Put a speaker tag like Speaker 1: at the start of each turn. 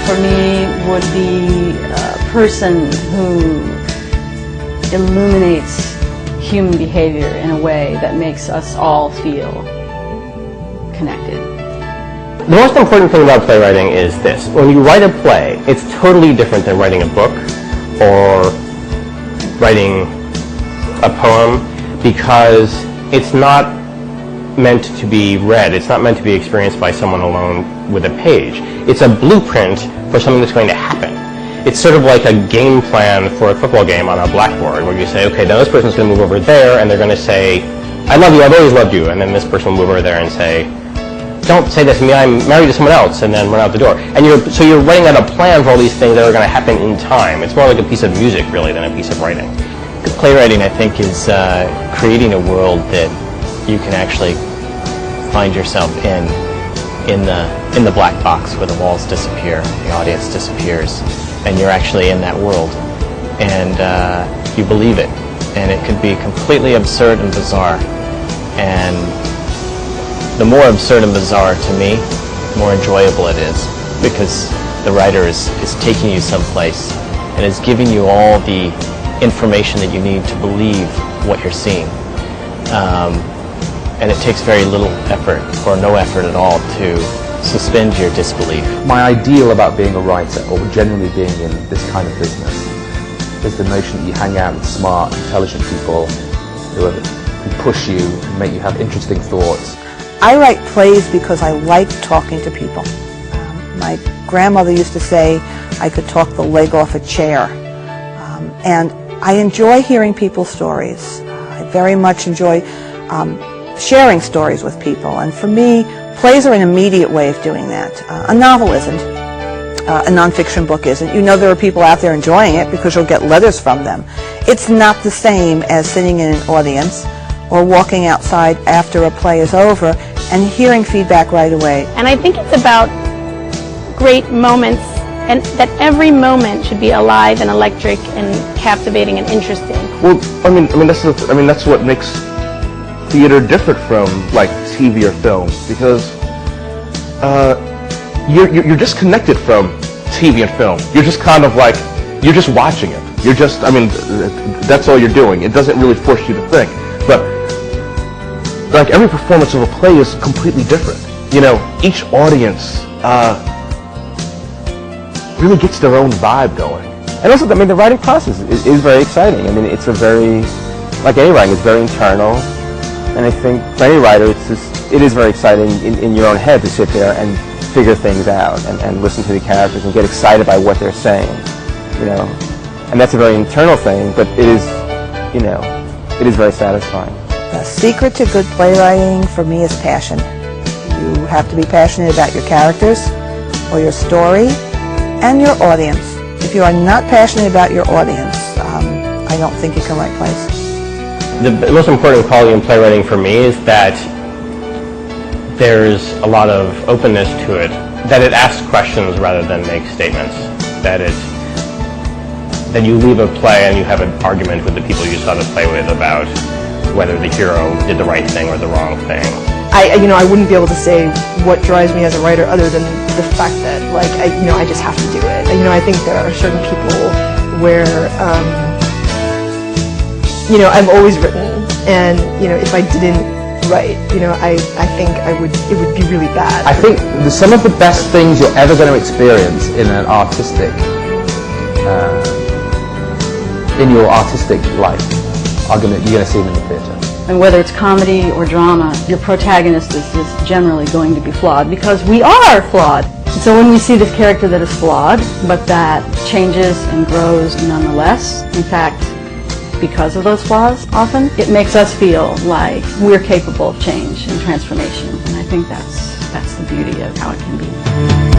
Speaker 1: for me would be a person who illuminates human behavior in a way that makes us all feel connected.
Speaker 2: The most important thing about playwriting is this. When you write a play, it's totally different than writing a book or writing a poem, because it's not meant to be read. It's not meant to be experienced by someone alone with a page. It's a blueprint for something that's going to happen. It's sort of like a game plan for a football game on a blackboard, where you say, okay, now this person's going to move over there, and they're going to say, I love you, I've always loved you, and then this person will move over there and say, don't say that to me, I'm married to someone else, and then run out the door. And so you're writing out a plan for all these things that are going to happen in time. It's more like a piece of music, really, than a piece of writing.
Speaker 3: Playwriting, I think, is creating a world that you can actually find yourself in the black box, where the walls disappear, the audience disappears, and you're actually in that world, and you believe it, and it could be completely absurd and bizarre. And the more absurd and bizarre, to me, the more enjoyable it is, because the writer is taking you someplace and is giving you all the information that you need to believe what you're seeing. And it takes very little effort, or no effort at all, to suspend your disbelief.
Speaker 4: My ideal about being a writer, or generally being in this kind of business, is the notion that you hang out with smart, intelligent people who push you, make you have interesting thoughts.
Speaker 5: I write plays because I like talking to people. My grandmother used to say I could talk the leg off a chair. And I enjoy hearing people's stories. I very much enjoy sharing stories with people. And for me, plays are an immediate way of doing that. A novel isn't. A nonfiction book isn't. You know there are people out there enjoying it because you'll get letters from them. It's not the same as sitting in an audience or walking outside after a play is over and hearing feedback right away.
Speaker 6: And I think it's about great moments, and that every moment should be alive and electric and captivating and interesting.
Speaker 7: Well, that's what makes theater different from like TV or film, because you're disconnected from TV and film. You're just kind of like, you're just watching it. You're just, that's all you're doing. It doesn't really force you to think. But like every performance of a play is completely different. You know, each audience really gets their own vibe going.
Speaker 2: And also, the writing process is very exciting. It's a very, like any writing, it's very internal. And I think for any writer, it is very exciting in your own head to sit there and figure things out and listen to the characters and get excited by what they're saying, you know. And that's a very internal thing, but it is, it is very satisfying.
Speaker 5: The secret to good playwriting for me is passion. You have to be passionate about your characters or your story and your audience. If you are not passionate about your audience, I don't think you can write plays.
Speaker 2: The most important quality in playwriting for me is that there's a lot of openness to it, that it asks questions rather than makes statements, that you leave a play and you have an argument with the people you saw the play with about whether the hero did the right thing or the wrong thing.
Speaker 8: I wouldn't be able to say what drives me as a writer other than the fact that, I just have to do it. I think there are certain people where, I've always written, and, if I didn't write, I think it would be really bad.
Speaker 4: I think some of the best things you're ever going to experience in an artistic, in your artistic life, you're going to see them in the theatre.
Speaker 1: And whether it's comedy or drama, your protagonist is generally going to be flawed, because we are flawed. So when we see this character that is flawed, but that changes and grows nonetheless, in fact, because of those flaws often, it makes us feel like we're capable of change and transformation. And I think that's the beauty of how it can be.